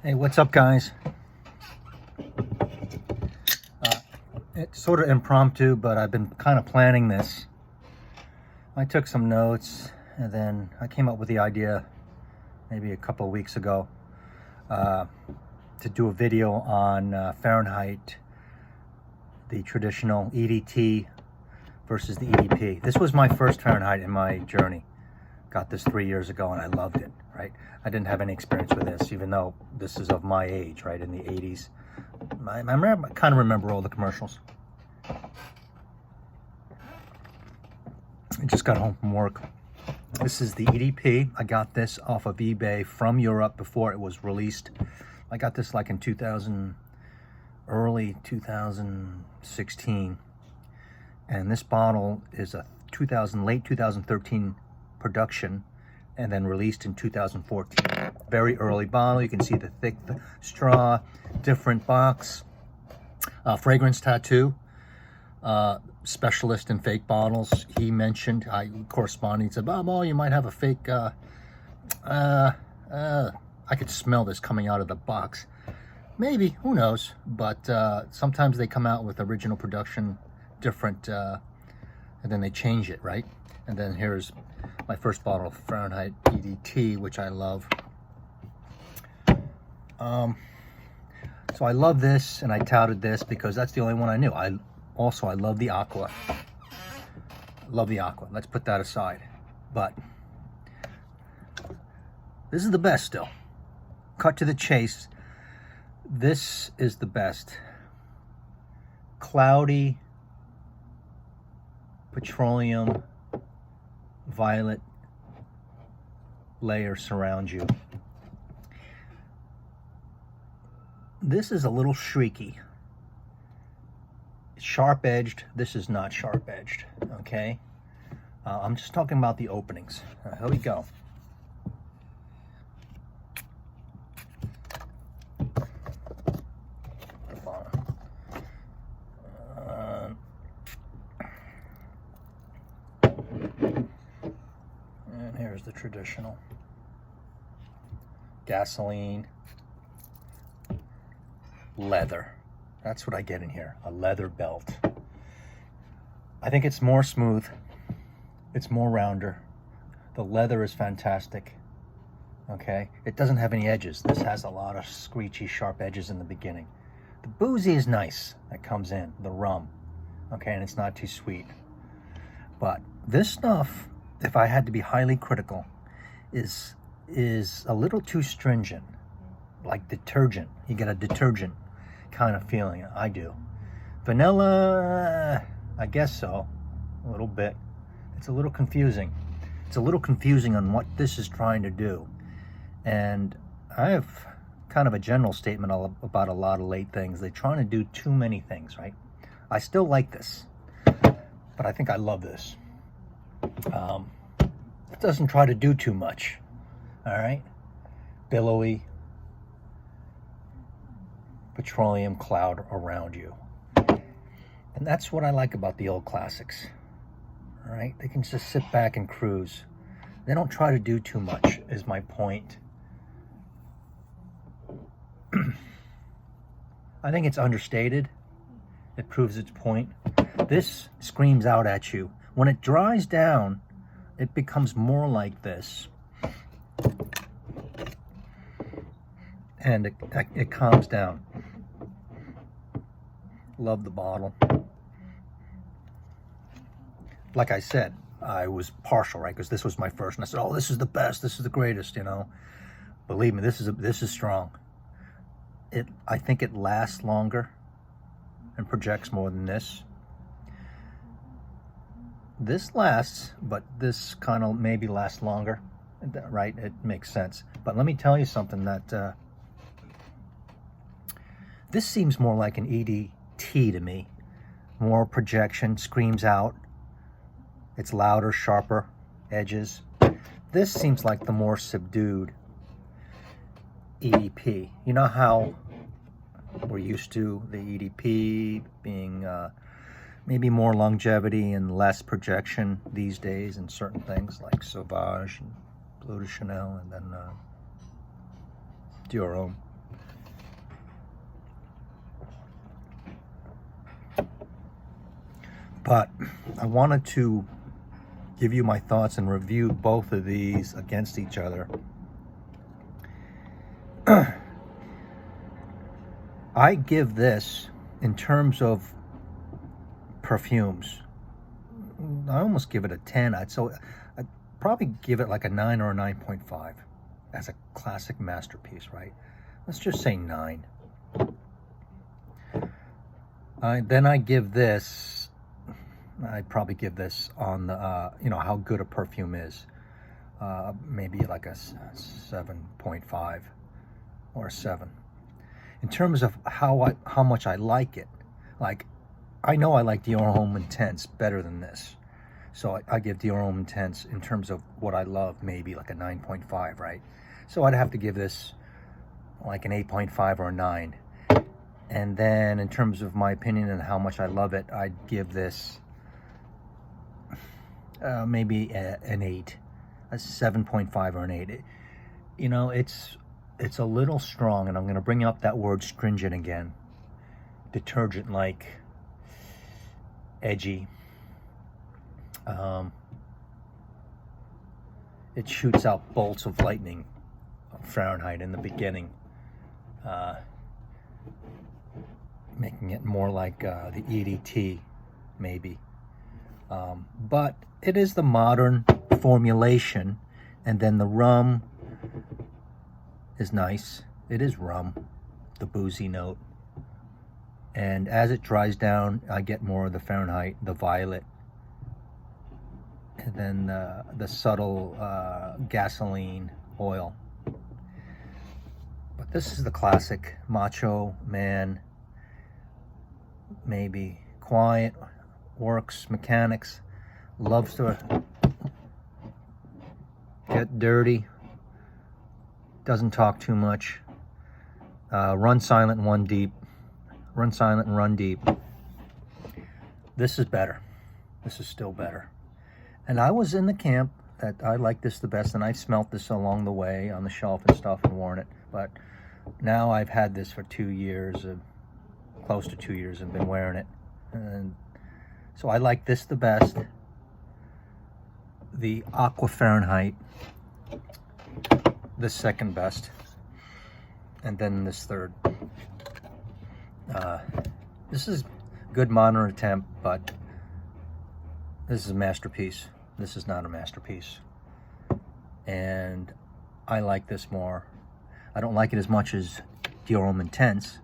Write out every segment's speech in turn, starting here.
Hey, what's up, guys? It's sort of impromptu, but I've been kind of planning this. I took some notes, and then I came up with the idea maybe a couple of weeks ago to do a video on Fahrenheit, the traditional EDT versus the EDP. This was my first Fahrenheit in my journey. Got this 3 years ago, and I loved it, right? I didn't have any experience with this, even though this is of my age, right, in the 80s. I kind of remember all the commercials. I just got home from work. This is the EDP. I got this off of eBay from Europe before it was released. I got this like in early 2016. And this bottle is a late 2013 production, and then released in 2014. Very early bottle. You can see the thick straw, different box, fragrance tattoo, specialist in fake bottles. He mentioned, I corresponded, he said, "BobbyO, you might have a fake, I could smell this coming out of the box." Maybe, who knows? But sometimes they come out with original production, different, and then they change it, right? And then here's my first bottle of Fahrenheit EDT, which I love. So I love this, and I touted this because that's the only one I knew. I love the aqua. Love the aqua. Let's put that aside. But this is the best still. Cut to the chase. This is the best. Cloudy petroleum violet layer surrounds you. This is a little shrieky. Sharp edged. This is not sharp edged. Okay. I'm just talking about the openings. Here we go. And here's the traditional gasoline, leather. That's what I get in here, a leather belt. I think it's more smooth. It's more rounder. The leather is fantastic. Okay, it doesn't have any edges. This has a lot of screechy, sharp edges in the beginning. The boozy is nice that comes in, the rum. Okay, and it's not too sweet. But this stuff, if I had to be highly critical, is a little too stringent, like detergent. You get a detergent kind of feeling. I do. Vanilla, I guess so, a little bit. It's a little confusing. It's a little confusing on what this is trying to do. And I have kind of a general statement about a lot of late things. They're trying to do too many things, right? I still like this, but I think I love this. It doesn't try to do too much. All right, billowy petroleum cloud around you, and that's what I like about the old classics. All right, they can just sit back and cruise. They don't try to do too much, is my point. I think it's understated. It proves its point. This screams out at you. When it dries down, it becomes more like this. And it calms down. Love the bottle. Like I said, I was partial, right? Because this was my first, and I said, "Oh, this is the best. This is the greatest." You know, believe me, this is strong. I think it lasts longer and projects more than this. This lasts, but this kind of maybe lasts longer, right? It makes sense. But let me tell you something that this seems more like an EDT to me. More projection, screams out. It's louder, sharper edges. This seems like the more subdued EDP. You know how we're used to the EDP being maybe more longevity and less projection these days in certain things like Sauvage and Bleu de Chanel, and then Dior Homme. But I wanted to give you my thoughts and review both of these against each other. I give this, in terms of perfumes, I almost give it a 10. I'd probably give it like a 9 or a 9.5 as a classic masterpiece, right? Let's just say 9. Then I give this, I'd probably give this on the, you know, how good a perfume is. Maybe like a 7.5 or a 7. In terms of how much I like it, like, I know I like Dior Homme Intense better than this. So I give Dior Homme Intense, in terms of what I love, maybe like a 9.5, right? So I'd have to give this like an 8.5 or a 9. And then in terms of my opinion and how much I love it, I'd give this maybe an 8, a 7.5 or an 8. You know, it's a little strong, and I'm going to bring up that word stringent again. Detergent-like, edgy. It shoots out bolts of lightning, Fahrenheit, in the beginning, making it more like the EDT, maybe. But it is the modern formulation, and then the rum is nice. It is rum, the boozy note. And as it dries down, I get more of the Fahrenheit, the violet, and then the subtle gasoline oil. But this is the classic macho man, maybe quiet, works, mechanics, loves to get dirty, doesn't talk too much, run silent and run deep, run silent and run deep. This is better. This is still better. And I was in the camp that I like this the best, and I've smelt this along the way on the shelf and stuff and worn it. But now I've had this for 2 years, close to 2 years, and been wearing it. And so I like this the best. The Aqua Fahrenheit, the second best, and then this third. This is good modern attempt, but this is a masterpiece. This is not a masterpiece. And I like this more. I don't like it as much as Dior Homme Intense.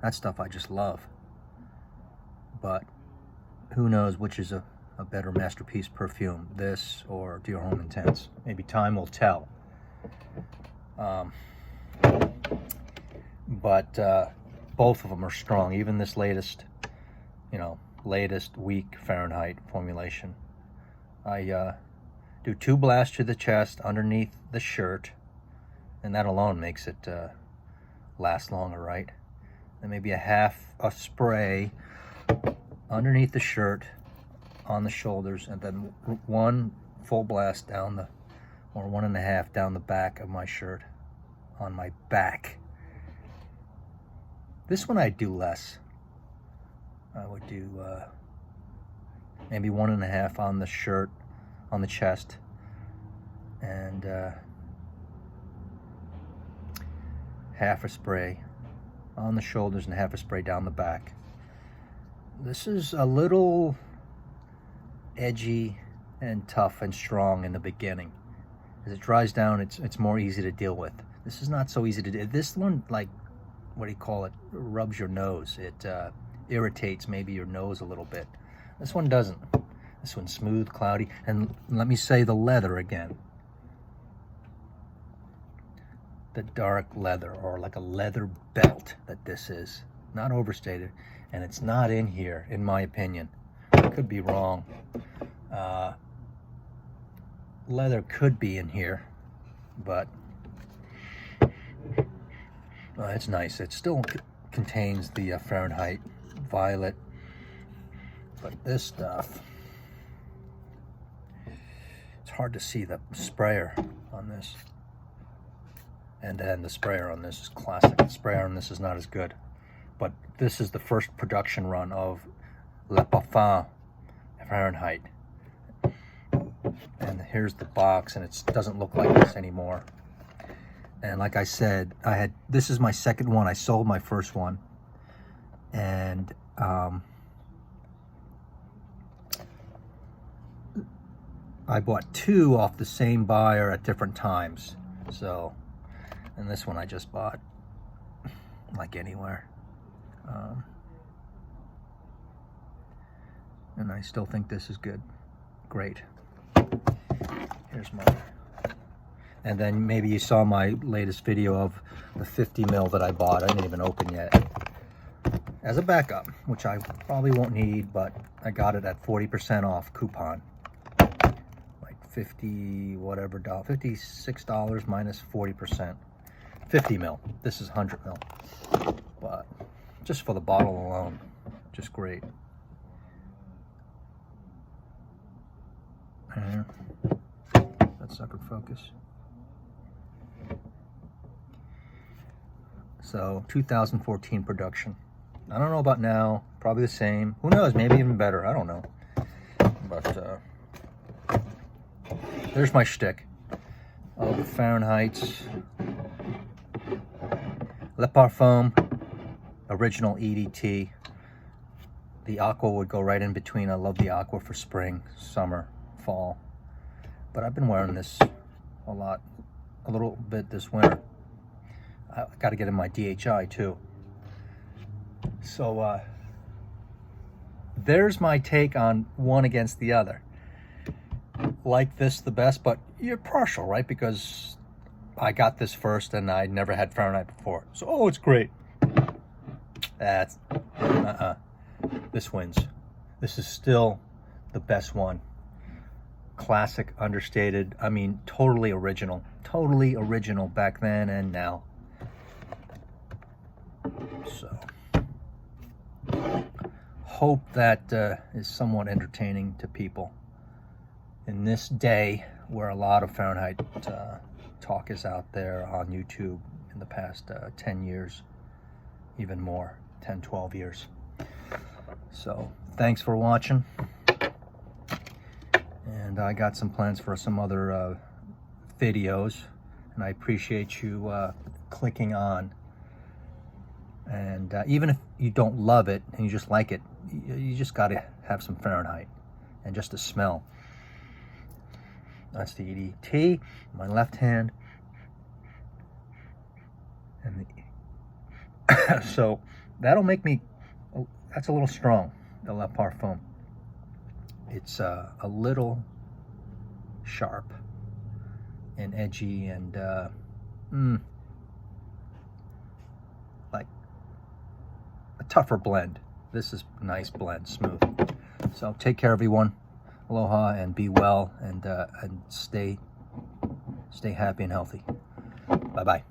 That stuff I just love. But who knows which is a better masterpiece perfume, this or Dior Homme Intense. Maybe time will tell. But both of them are strong. Even this latest, latest weak Fahrenheit formulation. I do 2 blasts to the chest underneath the shirt, and that alone makes it last longer, right? And maybe a spray underneath the shirt, on the shoulders, and then 1 full blast down the, or 1.5 down the back of my shirt, on my back. This one I'd do less. I would do maybe 1.5 on the shirt, on the chest, and half a spray on the shoulders and half a spray down the back. This is a little edgy and tough and strong in the beginning. As it dries down, it's more easy to deal with. This is not so easy to do. This one, like, what do you call it, rubs your nose. It irritates maybe your nose a little bit. This one doesn't. This one's smooth, cloudy, and let me say the leather again. The dark leather, or like a leather belt that this is. Not overstated, and it's not in here, in my opinion. I could be wrong. Leather could be in here, but it's nice. It still contains the Fahrenheit violet, but this stuff, it's hard to see the sprayer on this, and then the sprayer on this is classic. The sprayer on this is not as good, but this is the first production run of Le Parfum Fahrenheit. And here's the box, and it doesn't look like this anymore. And like I said, this is my second one. I sold my first one, and I bought two off the same buyer at different times. So, and this one I just bought like anywhere. And I still think this is good. Great. Here's my, and then maybe you saw my latest video of the 50 mil that I bought. I didn't even open yet, as a backup, which I probably won't need, but I got it at 40% off coupon. Like 50 whatever dollar, $56 minus 40%. 50 mil. This is 100 mil. But just for the bottle alone, just great. And that sucker focus. So 2014 production. I don't know about now. Probably the same. Who knows? Maybe even better. I don't know. But there's my shtick. Oh, the Fahrenheit's. Le Parfum, original EDT. The aqua would go right in between. I love the aqua for spring, summer, fall. But I've been wearing this a little bit this winter. I got to get in my DHI too. So there's my take on one against the other. Like this the best, but you're partial, right? Because I got this first and I never had Fahrenheit before. So, oh, it's great. That's, this wins. This is still the best one. Classic, understated. I mean, totally original. Totally original back then and now. So, hope that is somewhat entertaining to people in this day where a lot of Fahrenheit talk is out there on YouTube in the past 10 years, even more, 10, 12 years. So thanks for watching, and I got some plans for some other videos, and I appreciate you clicking on. And even if you don't love it and you just like it, you just got to have some Fahrenheit and just a smell. That's the EDT, my left hand. And so that'll make me, that's a little strong, the Le Parfum. It's a little sharp and edgy and like a tougher blend. This is a nice blend, smooth. So take care, everyone. Aloha and be well, and stay happy and healthy. Bye-bye.